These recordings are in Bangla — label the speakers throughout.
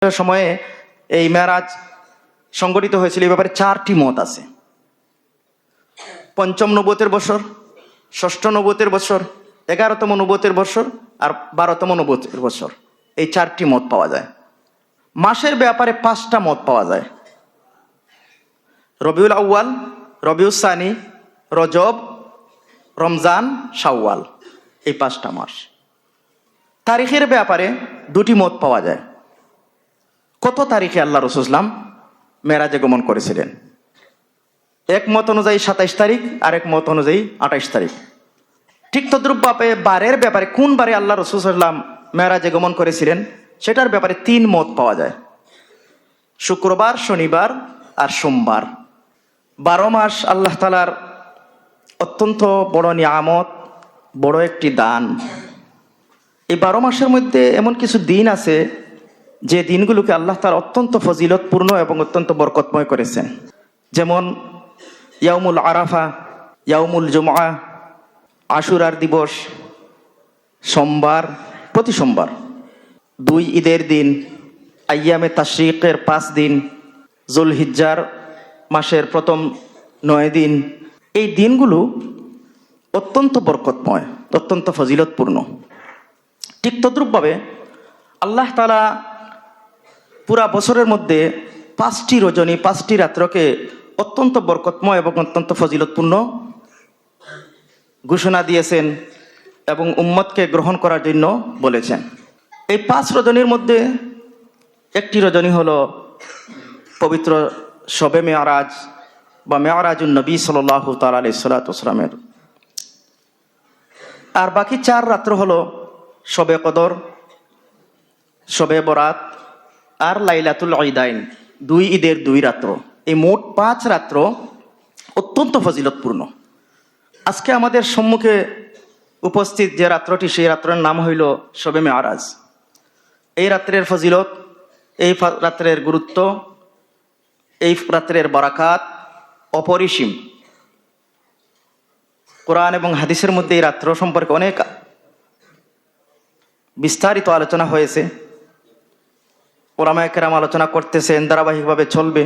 Speaker 1: সময়ে এই মেরাজ সংগঠিত হয়েছিল। এই ব্যাপারে 4টি মত আছে। পঞ্চম নবুয়তের বছর, ষষ্ঠ নবুয়তের বছর, 11তম নবুয়তের বছর আর 12তম নবুয়তের বছর, এই 4টি মত পাওয়া যায়। মাসের ব্যাপারে 5টা মত পাওয়া যায়: রবিউল আউয়াল, রবিউল সানি, রজব, রমজান, শাওয়াল, এই 5টা মাস। তারিখের ব্যাপারে 2টি মত পাওয়া যায়। কত তারিখে আল্লাহ রাসূল সাল্লাল্লাহু আলাইহি ওয়াসাল্লাম মেরাজে গমন করেছিলেন? এক মত অনুযায়ী 27 তারিখ, আর এক মত অনুযায়ী 28 তারিখ। ঠিক তদ্রূপভাবে বারের ব্যাপারে, কোন বারে আল্লাহ রাসূল সাল্লাল্লাহু আলাইহি ওয়াসাল্লাম মেরাজে গমন করেছিলেন, সেটার ব্যাপারে 3 মত পাওয়া যায়: শুক্রবার, শনিবার আর সোমবার। 12 মাস আল্লাহ তাআলার অত্যন্ত বড় নিয়ামত, বড় একটি দান। এই 12 মাসের মধ্যে এমন কিছু দিন আছে যে দিনগুলোকে আল্লাহ তাআলা অত্যন্ত ফজিলতপূর্ণ এবং অত্যন্ত বরকতময় করেছেন। যেমন ইয়াউমুল আরাফা, ইয়াউমুল জুমআ, আশুরার দিবস, সোমবার, প্রতি সোমবার, 2 ঈদের দিন, আইয়ামে তাশরিকের 5 দিন, যুলহিজ্জার মাসের প্রথম 9 দিন। এই দিনগুলো অত্যন্ত বরকতময়, অত্যন্ত ফজিলতপূর্ণ। ঠিক তদ্রূপভাবে আল্লাহ তাআলা পুরা বছরের মধ্যে 5টি রজনী, 5টি রাত্রকে অত্যন্ত বরকতময় এবং অত্যন্ত ফজিলতপূর্ণ ঘোষণা দিয়েছেন এবং উম্মতকে গ্রহণ করার জন্য বলেছেন। এই 5 রজনীর মধ্যে একটি রজনী হলো পবিত্র শবে মেরাজ বা মেরাজুন নবী সাল্লাল্লাহু তাআলা আলাইহি ওয়াসাল্লামের। আর বাকি 4 রাত্র হলো শবে কদর, শবে বরাত আর লাইলাতুল ঈদাইন, 2 ঈদের 2 রাত্র। এই মোট 5 রাত্র অত্যন্ত ফজিলতপূর্ণ। আজকে আমাদের সম্মুখে উপস্থিত যে রাত্রটি, সেই রাত্রের নাম হইল শবে মেরাজ। এই রাত্রের ফজিলত, এই রাত্রের গুরুত্ব, এই রাত্রের বারাকাত অপরিসীম। কোরআন এবং হাদিসের মধ্যে এই রাত্র সম্পর্কে অনেক বিস্তারিত আলোচনা হয়েছে। উলামায়ে কেরাম আলোচনা করতেছেন, ধারাবাহিকভাবে চলবে।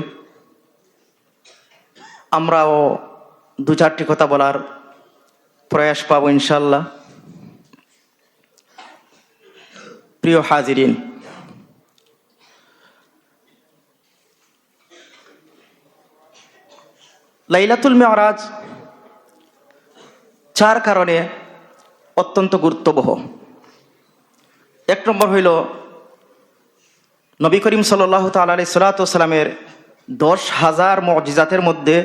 Speaker 1: আমরাও 2-4টি কথা বলার প্রয়াস পাবো ইনশাআল্লাহ। প্রিয় হাজিরিন, লাইলাতুল মেরাজ 4 কারণে অত্যন্ত গুরুত্ববহ। 1 নম্বর হইল নবী করিম সাল্লাল্লাহু তাআলা আলাইহি ওয়াসাল্লামের 10,000 মুজিজাতের মধ্যে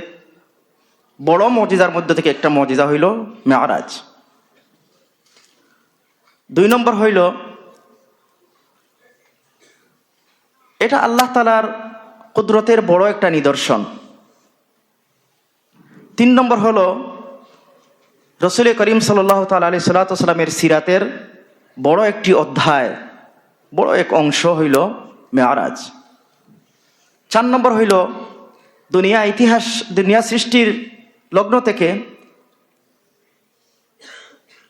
Speaker 1: বড় মুজিজার মধ্যে থেকে একটা মুজিজা হইল মেরাজ। 2 নম্বর হইল এটা আল্লাহ তাআলার কুদরতের বড় একটা নিদর্শন। 3 নম্বর হলো রাসূল করিম সাল্লাল্লাহু তাআলা আলাইহি ওয়াসাল্লামের সিরাতের বড় একটি অধ্যায়, বড় এক অংশ হইল মেরাজ। 4 নম্বর হইল দুনিয়া সৃষ্টির লগ্ন থেকে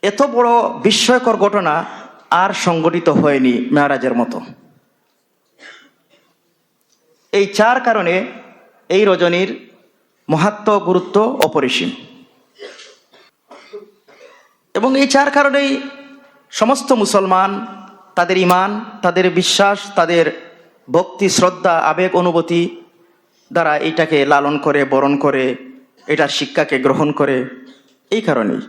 Speaker 1: এত বড় বিস্ময়কর ঘটনা আর সংঘটিত হয়নি মেরাজের মতো। এই 4 কারণে এই রজনীর মাহাত্ম্য, গুরুত্ব অপরিসীম। এবং এই 4 কারণেই সমস্ত মুসলমান তাদের ঈমান, তাদের বিশ্বাস, তাদের ভক্তি, শ্রদ্ধা, আবেগ, অনুভূতি দ্বারা এইটাকে লালন করে, বরণ করে, এটার শিক্ষাকে গ্রহণ করে। এই কারণেই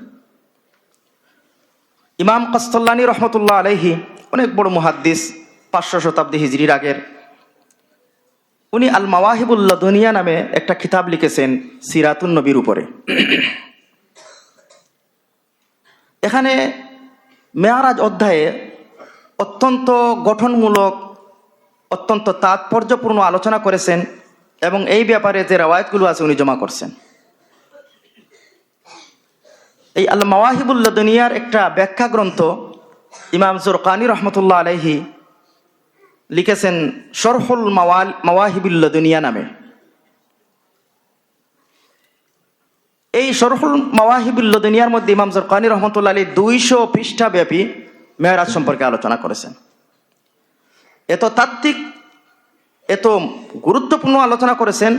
Speaker 1: ইমাম কাসতাল্লানী রহমতুল্লাহ আলাইহি, অনেক বড় মুহাদ্দিস, 500 শতাব্দী হিজরির আগের, উনি আল মাওয়াহিবুল লাদুনিয়া নামে একটা কিতাব লিখেছেন সিরাতুন নবীর উপরে। এখানে মেরাজ অধ্যায়ে অত্যন্ত গঠনমূলক, অত্যন্ত তাৎপর্যপূর্ণ আলোচনা করেছেন এবং এই ব্যাপারে যে রওয়ায়াতগুলো আছে উনি জমা করছেন। এই আল মাওয়াহিবুল লাদুনিয়ার একটা ব্যাখ্যা গ্রন্থ ইমাম জুরকানি রহমতুল্লাহ আলাইহি লিখেছেন শরহুল মাওয়াহিবুল লাদুনিয়া নামে। এই শরহুল মাওয়াহিবুল লাদুনিয়ার মধ্যে ইমাম জুরকানি রহমতুল্লাহ আলাইহি 200 পৃষ্ঠা ব্যাপী মেরাজ সম্পর্কে আলোচনা করেছেন। এত তাত্ত্বিক এত গুরুত্বপূর্ণ আলোচনা করেছেন,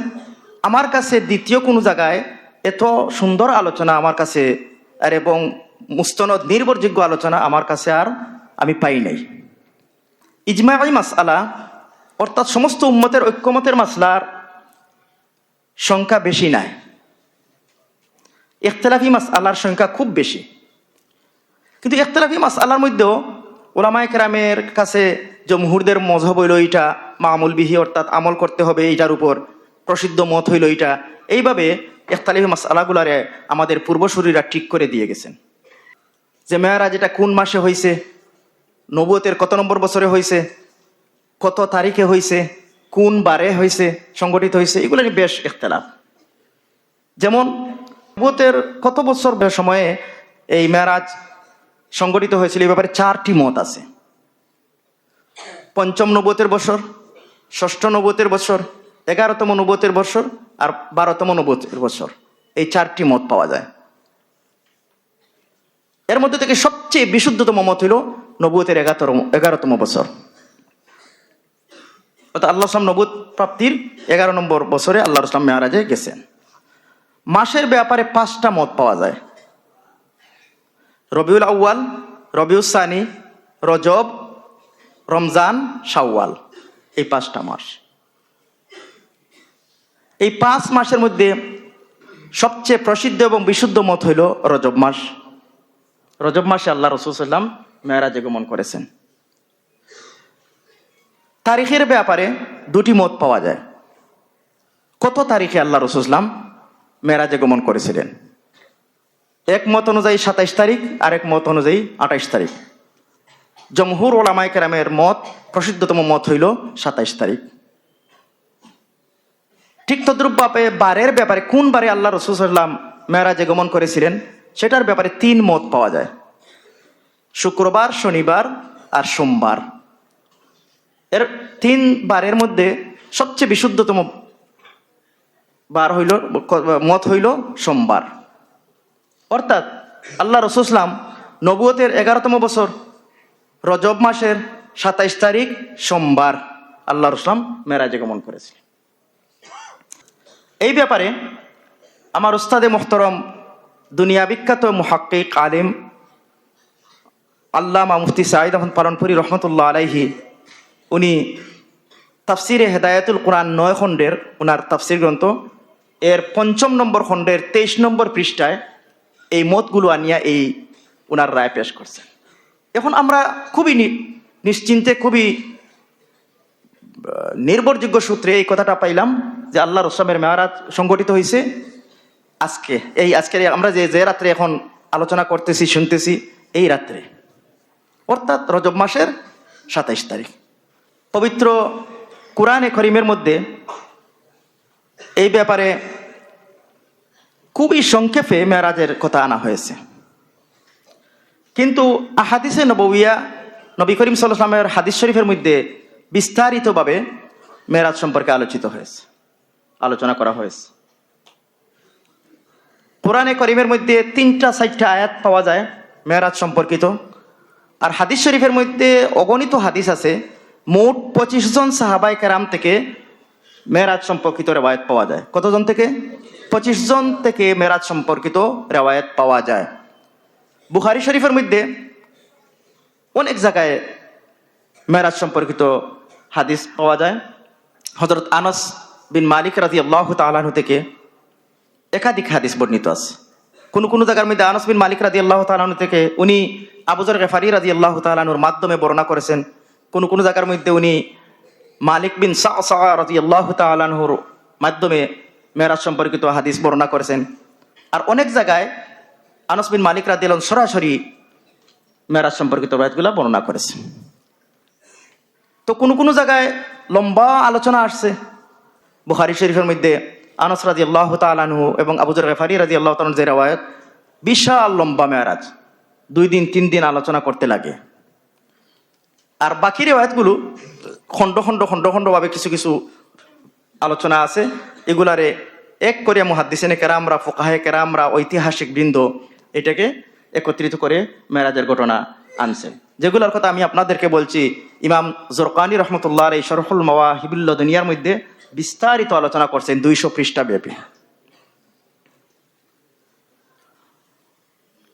Speaker 1: আমার কাছে দ্বিতীয় কোনো জায়গায় এত সুন্দর আলোচনা আমার কাছে আর এবং মুস্তনদ নির্ভরযোগ্য আলোচনা আমার কাছে আর আমি পাই নাই। ইজমাই মাসআলা অর্থাৎ সমস্ত উম্মতের ঐক্যমতের মাসলার সংখ্যা বেশি নাই, ইখতিলাফি মাসআলার সংখ্যা খুব বেশি। কিন্তু ইখতিলাফি মাসআলার মধ্যেও উলামায়ে কেরামের কাছে জমহুরদের মযহব হইল এইটা, মামুল বিহি অর্থাৎ আমল করতে হবে এইটার উপর, প্রসিদ্ধ মত হইল এইটা। এইভাবে ইখতিলাফি মাসআলাগুলারে আমাদের পূর্বসূরীরা ঠিক করে দিয়ে গেছেন যে মেরাজ এটা কোন মাসে হয়েছে, নবুয়তের কত নম্বর বছরে হয়েছে, কত তারিখে হয়েছে, কোন বারে হয়েছে, সংগঠিত হয়েছে, এগুলো নিয়ে বেশ ইখতিলাফ। যেমন নবুয়তের কত বছর সময়ে এই মেরাজ সংগঠিত হয়েছিল, এই ব্যাপারে 4টি মত আছে। পঞ্চম নবুয়তের বছর, ষষ্ঠ নবুয়তের বছর, 11তম নবুয়তের বছর আর 12তম নবুয়তের বছর, এই 4টি মত পাওয়া যায়। এর মধ্যে থেকে সবচেয়ে বিশুদ্ধতম মত হইল নবুয়তের 11তম বছর, অর্থাৎ আল্লাহ সাল্লাম নবুয়ত প্রাপ্তির 11 নম্বর বছরে আল্লাহ রাসূল মেরাজে গেছেন। মাসের ব্যাপারে 5টা মত পাওয়া যায়: রবিউল আউয়াল, রবিউল সানি, রজব, রমজান, শাওয়াল, এই 5টা মাস। এই 5 মাসের মধ্যে সবচেয়ে প্রসিদ্ধ এবং বিশুদ্ধ মত হইল রজব মাস। রজব মাসে আল্লাহ রাসূল সাল্লাল্লাহু আলাইহি ওয়াসাল্লাম মেরাজে গমন করেছেন। তারিখের ব্যাপারে 2টি মত পাওয়া যায়, কত তারিখে আল্লাহ রাসূল সাল্লাল্লাহু আলাইহি ওয়াসাল্লাম মেরাজে গমন করেছিলেন। এক মত অনুযায়ী 27 তারিখ, আর এক মত অনুযায়ী 28 তারিখ। জমহুর উলামায়ে কেরামের মত, প্রসিদ্ধতম মত হইল 27 তারিখ। ঠিক তদ্রূপভাবে বারের ব্যাপারে, কোন বারে আল্লাহ রাসূল সাল্লাল্লাহু আলাইহি ওয়াসাল্লাম মেরাজে গমন করেছিলেন, সেটার ব্যাপারে 3 মত পাওয়া যায়: শুক্রবার, শনিবার আর সোমবার। এর 3 বারের মধ্যে সবচেয়ে বিশুদ্ধতম বার হইল, মত হইল সোমবার। অর্থাৎ আল্লাহ রাসূল সাল্লাল্লাহু আলাইহি ওয়াসাল্লাম নবুয়তের 11তম বছর রজব মাসের 27 তারিখ সোমবার আল্লাহ রাসূল সাল্লাল্লাহু আলাইহি ওয়াসাল্লাম মেরাজে গমন করেছিলেন। এই ব্যাপারে আমার উস্তাদে মুহতারাম, দুনিয়া বিখ্যাত মুহাক্কিক আলিম আল্লামা মুফতি সাঈদ আহমদ পালনপুরি রহমতুল্লাহ আলাইহি, উনি তাফসিরে হেদায়াতুল কোরআন 9 খণ্ডের উনার তাফসির গ্রন্থ এর 5 নম্বর খণ্ডের 23 নম্বর পৃষ্ঠায় এই মতগুলো আনিয়া এই উনার রায় পেশ করছেন। এখন আমরা খুবই নিশ্চিন্তে, খুবই নির্ভরযোগ্য সূত্রে এই কথাটা পাইলাম যে আল্লাহ রাসূলের মেরাজ সংগঠিত হয়েছে আজকের আমরা যে রাত্রে এখন আলোচনা করতেছি, শুনতেছি, এই রাত্রে, অর্থাৎ রজব মাসের 27 তারিখ। পবিত্র কুরআনে কারীমের মধ্যে এই ব্যাপারে খুবই সংক্ষেপে মেরাজের কথা আনা হয়েছে, কিন্তু আহাদিসে নবওয়িয়া, নবী করিম সাল্লাল্লাহু আলাইহি ওয়াসাল্লামের হাদিস শরীফের মধ্যে বিস্তারিতভাবে মেরাজ সম্পর্কে আলোচনা করা হয়েছে। কুরআনে কারীমের মধ্যে 3-4টা আয়াত পাওয়া যায় মেরাজ সম্পর্কিত, আর হাদিস শরীফের মধ্যে অগণিত হাদিস আছে। মোট 25 জন সাহাবায়ে কেরাম থেকে মেরাজ সম্পর্কিত রিওয়ায়াত পাওয়া যায়। কতজন থেকে? 25 জন থেকে মেরাজ সম্পর্কিত রিওয়ায়াত পাওয়া যায়। বুখারী শরীফের মধ্যে অনেক জায়গায় মেরাজ সম্পর্কিত হাদিস পাওয়া যায়। হযরত আনাস বিন মালিক রাদিয়াল্লাহু তাআলা আনহু থেকে একাধিক হাদিস বর্ণিত আছে। কোন জায়গার মধ্যে আনাস বিন মালিক রাদিয়াল্লাহু তাআলা আনহু থেকে উনি আবু যর গফারি রাদিয়াল্লাহু তাআলা আনহুর মাধ্যমে বর্ণনা করেছেন। কোন জায়গার মধ্যে উনি মালিক বিন সা'সা রাদিয়াল্লাহু তাআলা আনহুর মাধ্যমে মেরাজ সম্পর্কিত হাদিস বর্ণনা করেছেন। আর অনেক জায়গায় আনাস বিন মালিক রাদিয়াল্লাহু আনহু সরাসরি মেরাজ সম্পর্কিত আয়াতগুলো বর্ণনা করেছেন। তো কোন জায়গায় লম্বা আলোচনা আসছে। বুখারী শরীফের মধ্যে আনাস রাদিয়াল্লাহু তাআলা আনহু এবং আবু যর গফারি রাদিয়াল্লাহু তাআলা যে riwayat, বিশাল লম্বা মেরাজ, 2 দিন 3 দিন আলোচনা করতে লাগে। আর বাকি রিওয়ায়াতগুলো খণ্ড খণ্ড ভাবে কিছু আলোচনা আছে। এগুলারে এক করে মুহাদ্দিসিনে কেরামরা, ফুকাহে কেরামরা, ঐতিহাসিক বৃন্দ এটাকে একত্রিত করে মেরাজের ঘটনা আনছেন। যেগুলোর কথা আমি আপনাদেরকে বলছি। ইমাম জরকানি রহমতুল্লাহ এই শরহুল মাওয়াহিবুল দুনিয়ার মধ্যে বিস্তারিত আলোচনা করছেন 200 পৃষ্ঠা ব্যাপী।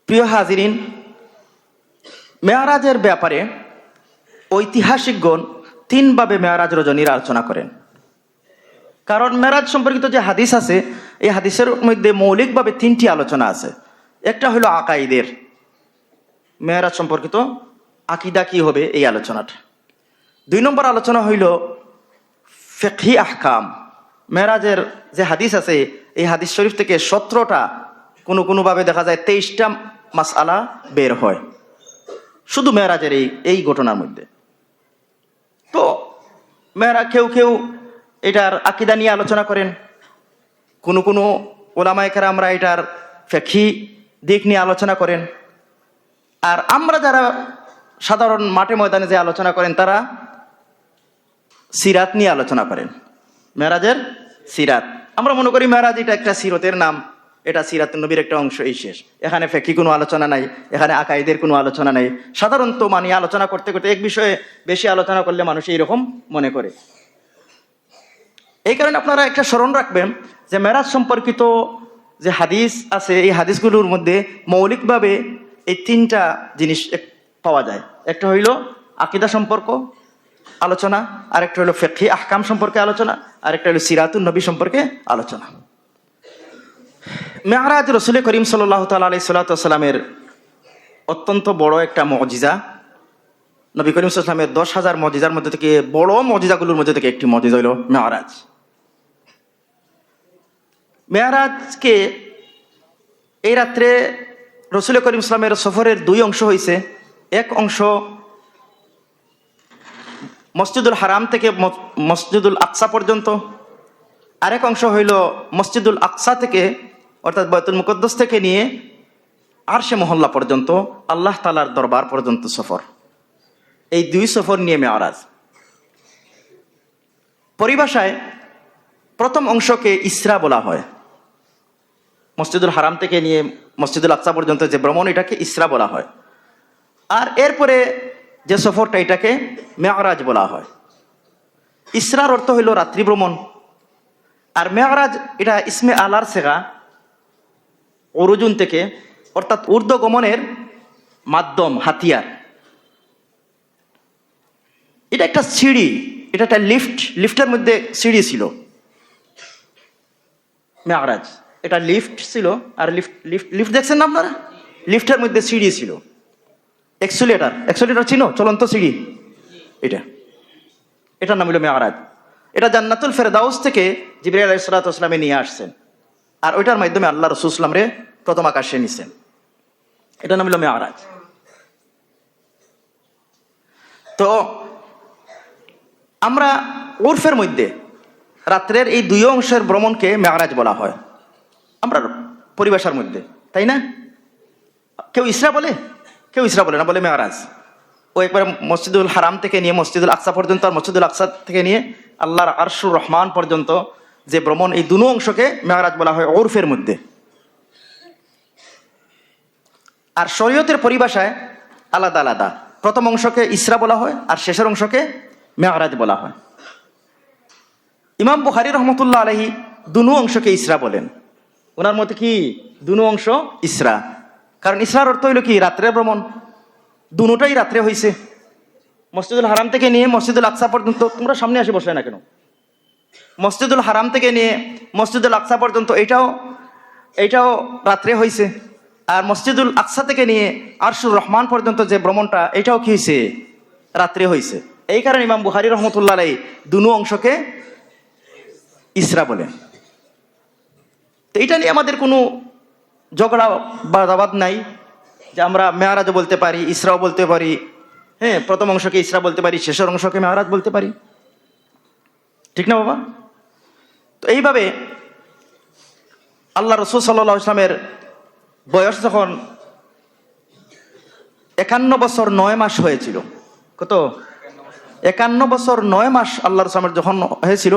Speaker 1: প্রিয় হাজিরিন, মেয়ারাজের ব্যাপারে ঐতিহাসিকগণ 3 ভাবে মেয়ারাজ রজনীর আলোচনা করেন। কারণ মেয়ারাজ সম্পর্কিত যে হাদিস আছে, এই হাদিসের মধ্যে মৌলিকভাবে 3টি আলোচনা আছে। একটা হলো আকাইদের, মেয়ারাজ সম্পর্কিত আকিদা কি হবে এই আলোচনাটা। 2 নম্বর আলোচনা হইল ফিকহি আহকাম। মেয়ারাজের যে হাদিস আছে, এই হাদিস শরীফ থেকে 17টা, কোনোভাবে দেখা যায় 23টা মাসআলা বের হয় শুধু মেয়ারাজের এই ঘটনার মধ্যে। তো কেউ এটার আকিদা নিয়ে আলোচনা করেন, কোনো ওলামায়ে কেরামরা এটার ফিকহি দিক নিয়ে আলোচনা করেন, আর আমরা যারা সাধারণ মাঠে ময়দানে যে আলোচনা করেন তারা সিরাত নিয়ে আলোচনা করেন, মেরাজের সিরাত। আমরা মনে করি মেরাজ এটা একটা সিরতের নাম, এটা সিরাতুন নবীর একটা অংশ, এই শেষ। এখানে ফিকহি কোনো আলোচনা নাই, এখানে আকাইদের কোনো আলোচনা নাই। সাধারণত আলোচনা করতে করতে এক বিষয়ে বেশি আলোচনা করলে মানুষ এইরকম মনে করে। এই কারণে আপনারা একটা স্মরণ রাখবেন যে মেরাজ সম্পর্কিত যে হাদিস আছে, এই হাদিসগুলোর মধ্যে মৌলিকভাবে এই 3টা জিনিস পাওয়া যায়। একটা হইল আকিদা সম্পর্ক আলোচনা, আরেকটা হলো ফিকহি আহকাম সম্পর্কে আলোচনা, আরেকটা হলো সিরাতুন নবী সম্পর্কে আলোচনা। মেরাজ রাসূল করিম সাল্লাল্লাহু তাআলা আলাইহি সাল্লামের অত্যন্ত বড় একটা মুজিজা। নবী করিম সাল্লাল্লাহু আলাইহি ওয়াসাল্লামের 10,000 মুজিজার মধ্যে থেকে বড় মুজিজাগুলোর মধ্যে থেকে একটি মুজিজা হলো মেরাজ। মেরাজকে এই রাত্রে রাসূল করিম সাল্লাল্লাহু আলাইহি ওয়াসাল্লামের সফরের 2 অংশ হয়েছে। এক অংশ মসজিদুল হারাম থেকে মসজিদুল আকসা পর্যন্ত, আরেক অংশ হইল মসজিদুল আকসা থেকে অর্থাৎ বাইতুল মুকদ্দাস থেকে নিয়ে আরশে মহল্লা পর্যন্ত, আল্লাহ তাআলার দরবার পর্যন্ত সফর। এই 2 সফর নিয়ে মেরাজ। পরিভাষায় প্রথম অংশকে ইসরা বলা হয়। মসজিদুল হারাম থেকে নিয়ে মসজিদুল আকসা পর্যন্ত যে ভ্রমণ, এটাকে ইসরা বলা হয়। আর এরপরে যে সফরটা, এটাকে মেরাজ বলা হয়। ইসরার অর্থ হইল রাত্রি ভ্রমণ, আর মেরাজ এটা ইসমে আলার সেগা, অরুজুন থেকে, অর্থাৎ ঊর্ধ্বগমনের মাধ্যম, হাতিয়ার। এটা একটা সিঁড়ি, এটা একটা লিফটের মধ্যে সিঁড়ি ছিল মেরাজ। এটা লিফট ছিল, আর লিফট দেখছেন না আপনারা? লিফটের মধ্যে সিঁড়ি ছিল, এক্সেলেটর ছিল, চলন্ত সিঁড়ি। এটার নাম হলো মেরাজ। এটা জান্নাতুল ফেরদাউস থেকে জিবরাইল আলাইহিস সালাতু ওয়াস সালামে নিয়ে আসছেন, আর ওইটার মাধ্যমে আল্লাহ রাসূল সাল্লাল্লাহু আলাইহি ওয়াসাল্লাম রে প্রথম আকাশে নিছেন। এটার নাম হলো মেরাজ। তো আমরা উরফের মধ্যে রাত্রের এই 2 অংশের ভ্রমণকে মেরাজ বলা হয় আমরা পরিভাষার মধ্যে, তাই না? কেউ ইসরা বলে, কেউ ইসরা বলে না, বলে মেরাজ। ও একবার মসজিদুল হারাম থেকে নিয়ে মসজিদুল আকসা পর্যন্ত, আর মসজিদুল আকসা থেকে নিয়ে আল্লাহর আরশুর রহমান পর্যন্ত যে ভ্রমণ, এই 2 অংশকে মেরাজ বলা হয় উরফের মধ্যে। আর শরীয়তের পরিভাষায় আলাদা আলাদা। প্রথম অংশকে ইসরা বলা হয়, আর শেষের অংশকে মেরাজ বলা হয়। ইমাম বুখারী রহমতুল্লাহ আলাইহি 2 অংশকে ইসরা বলেন। ওনার মতে কি 2 অংশ ইসরা, কারণ ইসরার অর্থ হইল কি রাত্রের ভ্রমণ। 2টাই রাত্রে হয়েছে। মসজিদুল হারাম থেকে নিয়ে মসজিদুল আকসা পর্যন্ত, তোমরা সামনে আসে বসলে না কেন? মসজিদুল হারাম থেকে নিয়ে মসজিদুল আকসা পর্যন্ত এইটাও রাত্রে হয়েছে, আর মসজিদুল আকসা থেকে নিয়ে আরশুর রহমান পর্যন্ত যে ভ্রমণটা, এটাও কি হয়েছে? রাত্রে হয়েছে। এই কারণে ইমাম বুখারী রহমতুল্লাহ আলাইহি 2 অংশকে ইসরা বলেন। তো এটা নিয়ে আমাদের কোনো ঝগড়া বা দাবাদ নাই যে আমরা মেরাজও বলতে পারি, ইসরাও বলতে পারি, হ্যাঁ, প্রথম অংশকে ইসরা বলতে পারি, শেষের অংশকে মেরাজ বলতে পারি, ঠিক না বাবা? তো এইভাবে আল্লাহ রাসূল সাল্লাল্লাহু আলাইহি ওয়াসাল্লামের বয়স যখন 51 বছর 9 মাস হয়েছিল, কত? 51 বছর 9 মাস আল্লাহ রাসূলের যখন হয়েছিল,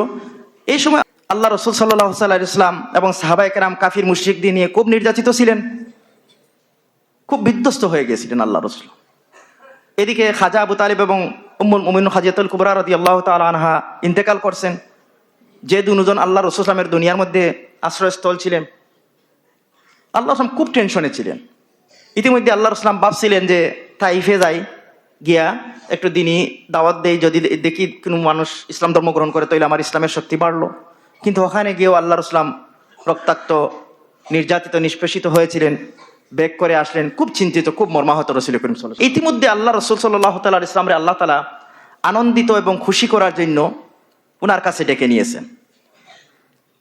Speaker 1: এই সময় আল্লাহ রাসূল সাল্লাল্লাহু আলাইহি ওয়াসাল্লাম এবং সাহাবায়ে কেরাম কাফির মুশরিকদের নিয়ে খুব নির্যাতিত ছিলেন, খুব বিধ্বস্ত হয়ে গেছিলেন আল্লাহ রাসূল। এদিকে খাজা আবু তালিব এবং উম্মুল মুমিন খাজিয়াতুল কুবরা রাদিয়াল্লাহু তাআলা আনহা ইন্তেকাল করছেন, যে দুজন আল্লাহ রাসূল সাল্লাল্লাহু আলাইহি ওয়াসাল্লামের দুনিয়ার মধ্যে আশ্রয়স্থল ছিলেন। আল্লাহ রাসূল খুব টেনশনে ছিলেন। ইতিমধ্যে আল্লাহ রাসূল ভাবছিলেন যে তাইফে যাই, গিয়া একটু দিনই দাওয়াত দেই, যদি দেখি কোনো মানুষ ইসলাম ধর্ম গ্রহণ করে তাহলে আমার ইসলামের শক্তি বাড়লো। কিন্তু ওখানে গিয়েও আল্লাহ রাসূল রক্তাক্ত, নির্যাতিত, নিষ্পেষিত হয়েছিলেন, ব্যাক করে আসলেন, খুব চিন্তিত, খুব মর্মাহত রাসূল করিম সাল্লাল্লাহু আলাইহি ওয়াসাল্লাম। ইতিমধ্যে আল্লাহ রাসূল সাল্লাল্লাহু তাআলা আলাইহি ওয়াসাল্লামকে আল্লাহ তাআলা আনন্দিত এবং খুশি করার জন্য ওনার কাছে ডেকে নিয়েছেন।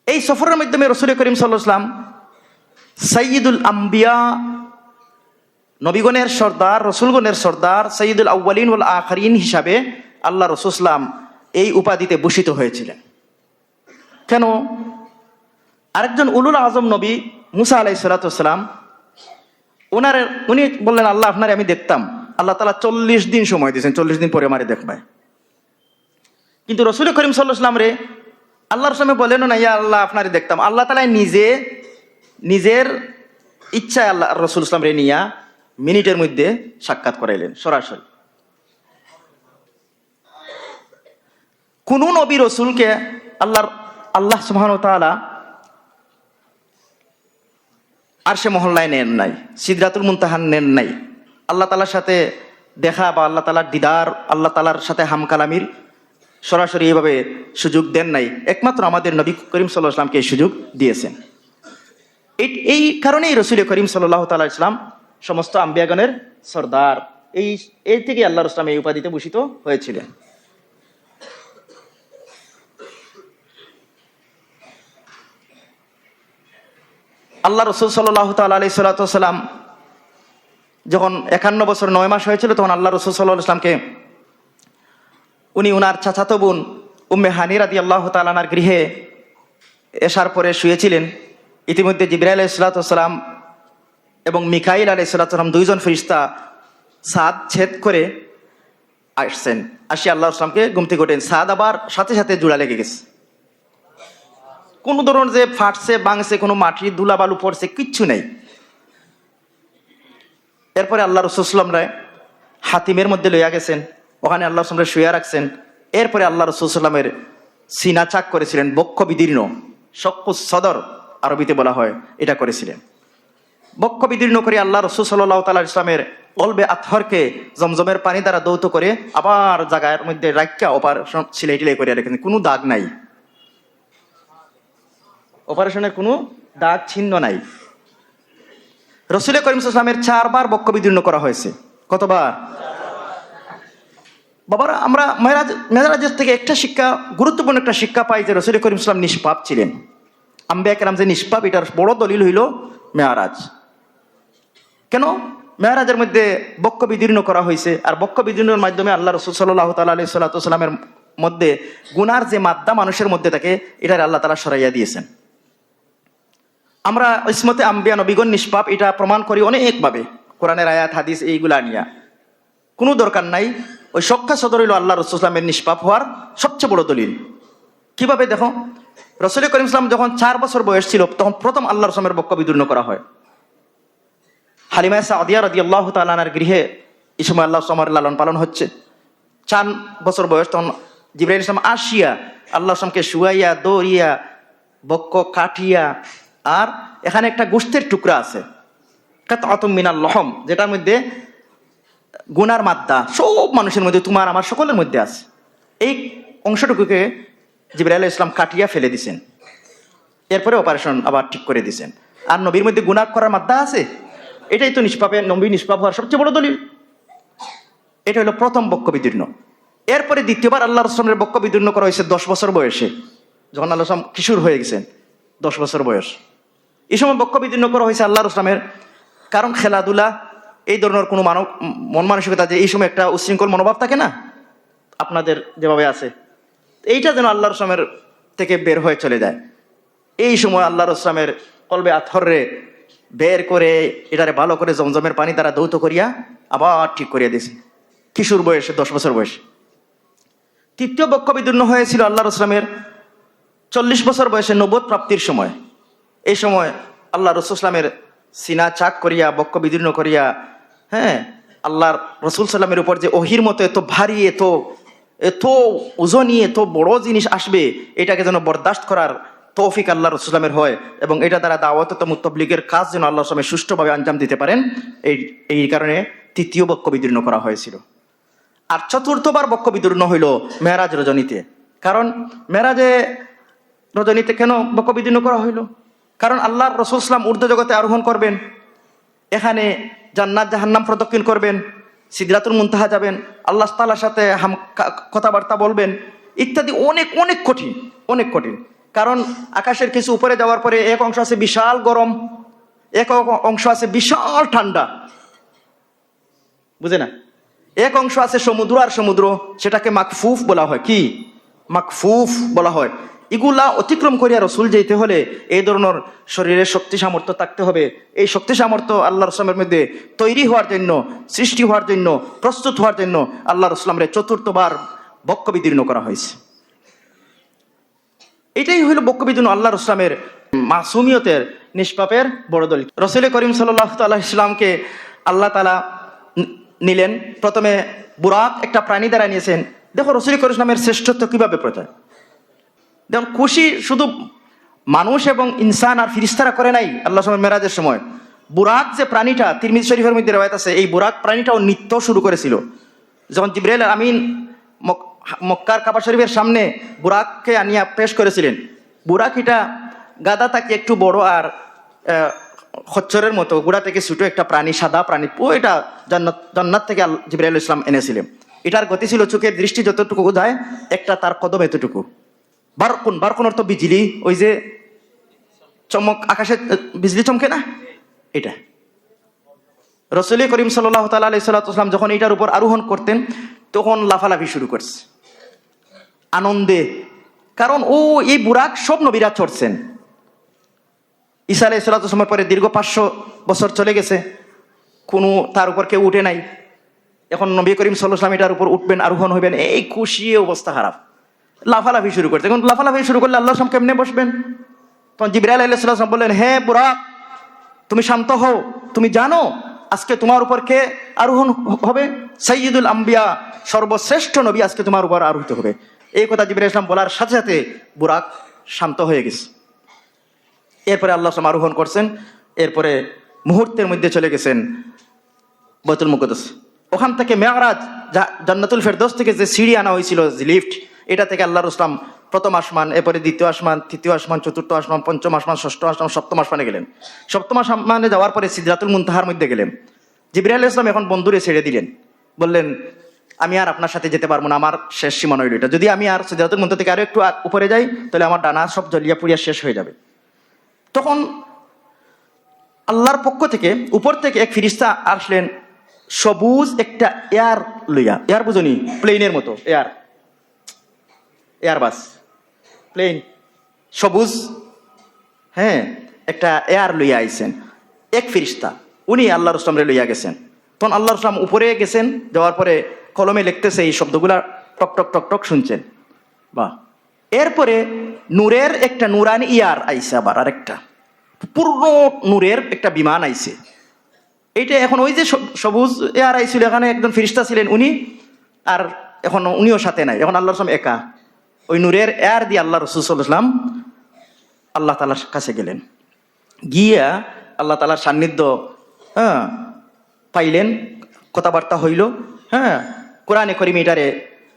Speaker 1: এই সফরের মাধ্যমে রাসূল করিম সাল্লাল্লাহু আলাইহি ওয়াসাল্লাম সাইয়্যিদুল আম্বিয়া, নবীগণের সর্দার, রসুলগণের সর্দার, সাইয়্যিদুল আউয়ালিন ওয়াল আখিরিন হিসাবে আল্লাহ রাসূল সাল্লাল্লাহু আলাইহি ওয়াসাল্লাম এই উপাধিতে ভূষিত হয়েছিলেন। কেন? আরেকজন উলুল আজম নবী মুসা আলাইহিস সালাতু ওয়াস সালাম, উনি বললেন, আল্লাহ আপনারে আমি দেখতাম। আল্লাহ তাআলা 40 দিন সময় দিয়েছেন, 40 দিন পরে আমারে দেখবাই। কিন্তু রাসূল করিম সাল্লাল্লাহু আলাইহি ওয়াসাল্লাম রে আল্লাহর সামনে বলেন না, ইয়া আল্লাহ আপনারে দেখতাম। আল্লাহ তাআলা নিজের ইচ্ছায় আল্লাহ রাসূল সাল্লাল্লাহু আলাইহি ওয়াসাল্লাম রে নিয়া মিনিটের মধ্যে সাক্ষাৎ করাইলেন সরাসরি। কোন নবী রাসূলকে আল্লাহ সুবহানাহু ওয়া তাআলা আরশে মহল্লায় নেন নাই, সিদরাতুল মুনতাহা নেন নাই। আল্লাহ তাআলার সাথে দেখা বা আল্লাহ তাআলার দিদার, আল্লাহ তাআলার সাথে হামকালামির সরাসরি এইভাবে সুযোগ দেন নাই। একমাত্র আমাদের নবী করিম সাল্লাল্লাহু আলাইহি ওয়াসাল্লামকে এই সুযোগ দিয়েছেন। এই কারণেই রাসূল করিম সাল্লাল্লাহু তাআলা আলাইহি ওয়াসাল্লাম সমস্ত আম্বিয়াগণের সর্দার, এই থেকে আল্লাহ রাসূল এই উপাধিতে ভূষিত হয়েছিলেন। আল্লাহ রাসূল সাল্লাল্লাহু তাআলা আলাইহি ওয়াসাল্লাম যখন 51 বছর 9 মাস হয়েছিল, তখন আল্লাহ রাসূল সাল্লাল্লাহু আলাইহি ওয়াসাল্লামকে উনি ওনার চাচাতো বোন উম্মে হানি রাদিয়াল্লাহু তাআলা আনহার গৃহে এশার পরে শুয়েছিলেন। ইতিমধ্যে জিবরাইল আলাইহিস সালাতু ওয়াসসালাম এবং মিকাইল আলাইহিস সালাতু ওয়াসসালাম দুইজন ফেরেশতা ছাদ ছেদ করে আসছেন। আসি আল্লাহ রাসূল সাল্লামকে ঘুম থেকে ওঠেন, ছাদ আবার সাথে সাথে জোড়া লেগে গেছে। কোনো ধরনের যে ফাটছে, ভাঙছে, কোনো মাটি ধুলা বালু পড়ছে, কিচ্ছু নেই। এরপরে আল্লাহ রাসূল সাল্লাল্লাহু আলাইহি ওয়াসাল্লাম হাতিমের মধ্যে লইয়া গেছেন, ওখানে আল্লাহ রাসূল শুয়ে রাখছেন। এরপরে আল্লাহ রাসূল সাল্লাল্লাহু আলাইহি ওয়াসাল্লামের সিনা চাক করেছিলেন, বক্ষ বিদীর্ণ, শক্কু সদর আরবিতে বলা হয়, এটা করেছিলেন। বক্ষ বিদীর্ণ করে আল্লাহ রাসূল সাল্লাল্লাহু তাআলা আলাইহি ওয়াসাল্লামের কলবে আতহরকে জমজমের পানি দ্বারা দৌত করে আবার জায়গার মধ্যে রাখিয়া অপারেশন সিলাই টিলাই করে রেখেছেন। কোনো দাগ নাই, অপারেশনের কোনো দাগ চিহ্ন নাই। রাসূল করিম সাল্লাল্লাহু আলাইহি ওয়াসাল্লামের 4 বার বক্ষ বিদীর্ণ করা হয়েছে। কতবার? বাবারা, আমরা মেরাজের থেকে একটা শিক্ষা, গুরুত্বপূর্ণ একটা শিক্ষা পাই যে রাসূল করিম সাল্লাল্লাহু আলাইহি ওয়াসাল্লাম নিষ্পাপ ছিলেন। আম্বিয়া কেরাম যে নিষ্পাপ, এটার বড় দলিল হইল মেরাজ। কেন? মেরাজের মধ্যে বক্ষ বিদীর্ণ করা হয়েছে, আর বক্ষ বিদীর্ণের মাধ্যমে আল্লাহ রাসূল সাল্লাল্লাহু তাআলা আলাইহি ওয়াসাল্লামের মধ্যে গুনার যে মাদ্দা মানুষের মধ্যে থাকে, এটা আল্লাহ তাআলা সরাইয়া দিয়েছেন। আমরা ইসমতে আম্বিয়া, নবীগণ নিষ্পাপ, এটা প্রমাণ করি অনেকভাবে, কোরআনের আয়াত, হাদিস, এইগুলা নিয়া। কোনো দরকার নাই। ওই সখ্যা সদর হইল আল্লাহ রাসূল সাল্লামের নিষ্পাপ হওয়ার সবচেয়ে বড় দলিল। কিভাবে দেখো, রাসূল করিম সাল্লাল্লাহু যখন 4 বছর বয়স ছিল, তখন প্রথম আল্লাহ রাসূলের বক্ষ বিদীর্ণ করা হয়। হালিমা সাদিয়া রাদিয়াল্লাহু তাআলা আনহার গৃহে এই সময় আল্লাহ রাসূলের লালন পালন হচ্ছে। 4 বছর বয়স, তখন জিবরাইল ইসলাম আসিয়া আল্লাহ রাসূলকে শুয়াইয়া, দৌড়িয়া, বক্ষ কাটিয়া, আর এখানে একটা গোশতের টুকরা আছে, কাতআতুম মিনাল লহম, যেটার মধ্যে গুনার মাদ্দা সব মানুষের মধ্যে, তোমার আমার সকলের মধ্যে আছে। এই অংশটুকুকে জিবরাইল আলাইহিস সালাম কাটিয়া ফেলে দিছেন। এরপরে অপারেশন আবার ঠিক করে দিছেন। আর নবীর মধ্যে গুনাহ করার মাদ্দা আছে, এটাই তো নবী নিষ্পাপ হওয়ার সবচেয়ে বড় দলিল। এটা হলো প্রথম বক্ষ বিদীর্ণ। এরপরে দ্বিতীয়বার আল্লাহ রাসূলের বক্ষ বিদীর্ণ করা হয়েছে 10 বছর বয়সে, যখন আল্লাহ রাসূল কিশোর হয়ে গেছেন, 10 বছর বয়স। এই সময় বক্ষ বিদীর্ণ করা হয়েছে আল্লাহ রাসূলের। কারণ খেলাধুলা, এই ধরনের কোনো মন মানসিকতা, যে এই সময় একটা উচ্ছৃঙ্খল মনোভাব থাকে না আপনাদের যেভাবে আছে, এইটা যেন আল্লাহ রাসূলের থেকে বের হয়ে চলে যায়। এই সময় আল্লাহ রাসূলের কলবে আতহরে বের করে এটারে ভালো করে জমজমের পানি দ্বারা দৌত করিয়া আবার ঠিক করিয়া দিয়েছে, কিশোর বয়সে, 10 বছর বয়সে। তৃতীয় বক্ষ বিদীর্ণ হয়েছিল আল্লাহ রাসূলের 40 বছর বয়সে, নবুয়ত প্রাপ্তির সময়। এই সময় আল্লাহ রাসূল সাল্লাল্লাহু আলাইহি ওয়াসাল্লামের সিনা চাক করিয়া, বক্ষ বিদীর্ণ করিয়া, আল্লাহর রসুল সাল্লামের উপর যে ওহির মতো এত ভারী, এত এত ওজনী, এত বড় জিনিস আসবে, এটাকে যেন বরদাস্ত করার তৌফিক আল্লাহ রসুলামের হয় এবং এটা দ্বারা দাওয়াত ও মুতাবলিগের কাজ যেন আল্লাহ সাল্লামে সুষ্ঠুভাবে আঞ্জাম দিতে পারেন, এই কারণে তৃতীয় বক্ষ বিদীর্ণ করা হয়েছিল। আর চতুর্থবার বক্ষ বিদীর্ণ হইল মেরাজ রজনীতে। কারণ মেরাজে রজনীতে কেন বক্ষ বিদীর্ণ করা হইল? কারণ আল্লাহ রসুল সাল্লাম ঊর্ধ্ব জগতে আরোহণ করবেন, এখানে জান্নাত জাহান্নাম প্রদক্ষিণ করবেন, সিদরাতুল মুনতাহা যাবেন, আল্লাহ তাআলার সাথে কথাবার্তা বলবেন ইত্যাদি। অনেক অনেক কঠিন, অনেক কঠিন। কারণ আকাশের কিছু উপরে যাওয়ার পরে এক অংশ আছে বিশাল গরম, এক অংশ আছে বিশাল ঠান্ডা, বুঝে না? এক অংশ আছে সমুদ্র আর সমুদ্র, সেটাকে মাকফুফ বলা হয়। কি মাকফুফ বলা হয়? এগুলা অতিক্রম করিয়া রসুল যেতে হলে এই ধরনের শরীরের শক্তি সামর্থ্য থাকতে হবে। এই শক্তি সামর্থ্য আল্লাহ রসুলের মধ্যে তৈরি হওয়ার জন্য, সৃষ্টি হওয়ার জন্য, প্রস্তুত হওয়ার জন্য আল্লাহ রসুলের চতুর্থবার বক্ষ বিদীর্ণ করা হয়েছে। এটাই হইল বক্ষ বিদীর্ণ আল্লাহ রসুলের মাসুমিয়তের, নিষ্পাপের বড় দলিল। রসুল করিম সাল্লাল্লাহু আলাইহি ওয়াসাল্লামকে আল্লাহ তাআলা নিলেন। প্রথমে বুরাক একটা প্রাণী দ্বারা নিয়েছেন। দেখো রসুল করিম ইসলামের শ্রেষ্ঠত্ব কিভাবে প্রচার। দেখুন, খুশি শুধু মানুষ এবং ইনসান আর ফিরিস্তারা করে নাই আল্লাহ সাল্লামের মেরাজের সময়। বুরাক যে প্রাণীটা, তিরমিজি শরীফের মধ্যে রওয়ায়াত আছে, এই বুরাক প্রাণীটাও নৃত্য শুরু করেছিল। যখন জিবরাইল আমিন মক্কার কাবা শরীফের সামনে বুরাককে আনিয়া পেশ করেছিলেন, বুরাক এটা গাদা থেকে একটু বড় আর খচ্চরের মতো, গুড়া থেকে ছোট একটা প্রাণী, সাদা প্রাণী। এটা জান্নাত থেকে জিবরাইল ইসলাম এনেছিলেন। এটার গতি ছিল চোখের দৃষ্টি যতটুকু যায় একটা তার কদম এতটুকু। বারকুন অর্থ বিজলি, ওই যে চমক, আকাশে বিজলি চমকে না, এটা। রসুল করিম সাল্লাল্লাহু তাআলা আলাইহি সাল্লাম যখন এটার উপর আরোহণ করতেন তখন লাফালাফি শুরু করছে আনন্দে। কারণ এই বুরাক সব নবীরা চড়ছেন। ঈসা আলাইহিস সালামের পরে দীর্ঘ 500 বছর চলে গেছে, কোনো তার উপর কেউ উঠে নাই। এখন নবী করিম সাল্লাল্লাহু আলাইহি ওয়াসাল্লাম এটার উপর উঠবেন, আরোহণ হইবেন, এই খুশি অবস্থা খারাপ, লাফালাফি শুরু করছে। এখন লাফালাফি শুরু করলে আল্লাহর সামনে কেমনে বসবেন? তখন জিবরাইল আলাইহিস সালাম বললেন, হে বুরাক, তুমি শান্ত হও, তুমি জানো আজকে তোমার উপর কে আরোহণ হবে? সাইয়্যিদুল আম্বিয়া, সর্বশ্রেষ্ঠ নবী আজকে তোমার উপর আরোহিত হবে। এই কথা জিবরাইল ইসলাম বলার সাথে সাথে বুরাক শান্ত হয়ে গেছে। এরপরে আল্লাহ সাল্লাম আরোহণ করছেন। এরপরে মুহূর্তের মধ্যে চলে গেছেন বাইতুল মুকদ্দাস। ওখান থেকে মেরাজ, জান্নাতুল ফেরদৌস থেকে যে সিঁড়ি আনা হয়েছিল, লিফট, এটা থেকে আল্লাহ রসুলাম প্রথম আসমান, এরপরে দ্বিতীয় আসমান, তৃতীয় আসমান, চতুর্থ আসমান, পঞ্চম আসমান, ষষ্ঠ আসমান, সপ্তম আসমানে গেলেন। সপ্তম আসমানে যাওয়ার পরে সিদরাতুল মুনতাহার মধ্যে গেলেন। জিবরাইল আলাইহিস সালাম এখন বন্ধুরে ছেড়ে দিলেন, বললেন, আমি আর আপনার সাথে যেতে পারবো না, আমার শেষ সীমানা হইল এটা। যদি আমি আর সিদরাতুল মুনতাহা থেকে আরো একটু উপরে যাই তাহলে আমার ডানা সব জ্বলিয়া পুড়িয়া শেষ হয়ে যাবে। তখন আল্লাহর পক্ষ থেকে উপর থেকে এক ফিরিস্তা আসলেন, সবুজ একটা এয়ার লইয়া। এয়ার বুঝনি? প্লেনের মতো এয়ারবাস প্লেন, সবুজ, হ্যাঁ, একটা এয়ার লইয়া আইছেন এক ফিরিস্তা। উনি আল্লাহ রসুলামরে লইয়া গেছেন। তখন আল্লাহ রসুলাম উপরে গেছেন, যাওয়ার পরে কলমে লিখতেছে, এই শব্দগুলা টক টক টক টক শুনছেন। বাহ। এরপরে নূরের একটা নুরানি ইয়ার আইছে, আবার আরেকটা পূর্ণ নূরের একটা বিমান আইছে। এইটা এখন ওই যে সবুজ এয়ার আইছিল, এখানে একজন ফিরিস্তা ছিলেন উনি, আর এখন উনিও সাথে নাই, এখন আল্লাহ রসুলাম একা। ওই নূরের এয়ার দিয়ে আল্লাহ রসুল সাল্লাল্লাহু আলাইহি ওয়াসাল্লাম আল্লাহ তাআলার কাছে গেলেন। গিয়া আল্লাহ তাআলার সান্নিধ্য পাইলেন, কথাবার্তা হইল। কোরআনে কারীম এটারে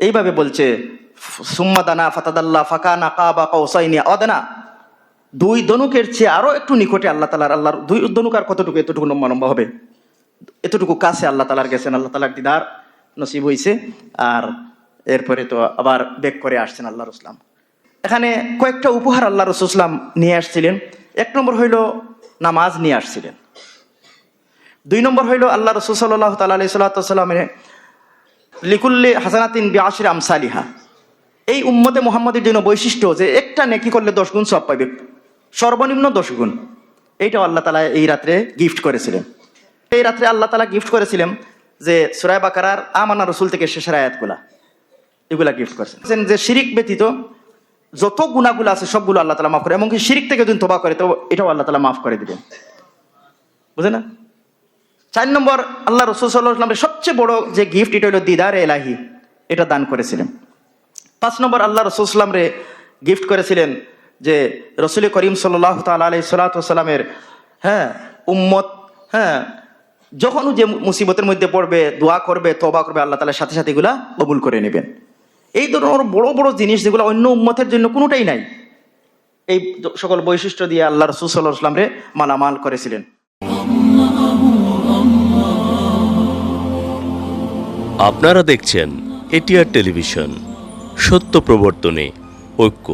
Speaker 1: এইভাবে বলছে, সুম্মা দানা ফাতাদাল্লা ফাকানা কাবা কাউসাইনি আদনা। দুই ধনুকের চেয়ে আরো একটু নিকটে আল্লাহর দুই ধনুক আর কতটুকু, এতটুকু লম্বা হবে, এতটুকু কাছে আল্লাহ তাআলার গেছেন। আল্লাহ তাআলার দিদার নসিব হইছে। আর এরপরে তো আবার বেক করে আসছেন আল্লাহ রসুলাম। এখানে কয়েকটা উপহার আল্লাহ রসুলাম নিয়ে আসছিলেন। এক নম্বর হইল নামাজ নিয়ে আসছিলেন। দুই নম্বর হইল আল্লাহ রসুল সাল্লাল্লাহু তাআলা আলাইহি সাল্লামের লিকুল্লি হাসানাতিন বিআশরি আমসালিহা। এই উম্মতে মুহাম্মাদের জন্য বৈশিষ্ট্য যে একটা নেকি করলে 10 গুণ সওয়াব পাইবে, সর্বনিম্ন 10 গুণ। এইটাও আল্লাহ তাআলা এই রাত্রে গিফট করেছিলেন। এই রাত্রে আল্লাহ তাআলা গিফট করেছিলেন যে সূরা বাকারার আমানা রাসূল থেকে শেষের আয়াতগুলা, এগুলা গিফট করেছেন। যে শিরিক ব্যতীত যত গুনাহগুলো আছে সবগুলো আল্লাহ তাআলা মাফ করে, এমনকি শিরিক থেকে যদি তওবা করে তো এটাও আল্লাহ তাআলা মাফ করে দিবেন। বুঝে না? 4 নম্বর, আল্লাহ রসুল সাল্লাল্লাহু আলাইহি ওয়াসাল্লামের সবচেয়ে বড় যে গিফট, এটা হলো দিদার এলাহি, এটা দান করেছিলেন। 5 নম্বর, আল্লাহ রসুল সাল্লামরে গিফট করেছিলেন যে রসুল করিম সাল্লাল্লাহু তাআলা আলাইহি সাল্লাতু ওয়াসাল্লামের উম্মত যখন যে মুসিবতের মধ্যে পড়বে, দোয়া করবে, তওবা করবে, আল্লাহ তাআলা সাথে সাথে এগুলা কবুল করে নেবেন। এই ধরনের বড় বড় জিনিস যেগুলো অন্য উম্মতের জন্য কোনোটাই নাই, এই সকল বৈশিষ্ট্য দিয়ে আল্লাহ রাসূল সাল্লাল্লাহু আলাইহি ওয়াসাল্লামরে মালামাল করেছিলেন।
Speaker 2: আপনারা দেখছেন এটিআর টেলিভিশন, সত্য প্রবর্তনে ঐক্য।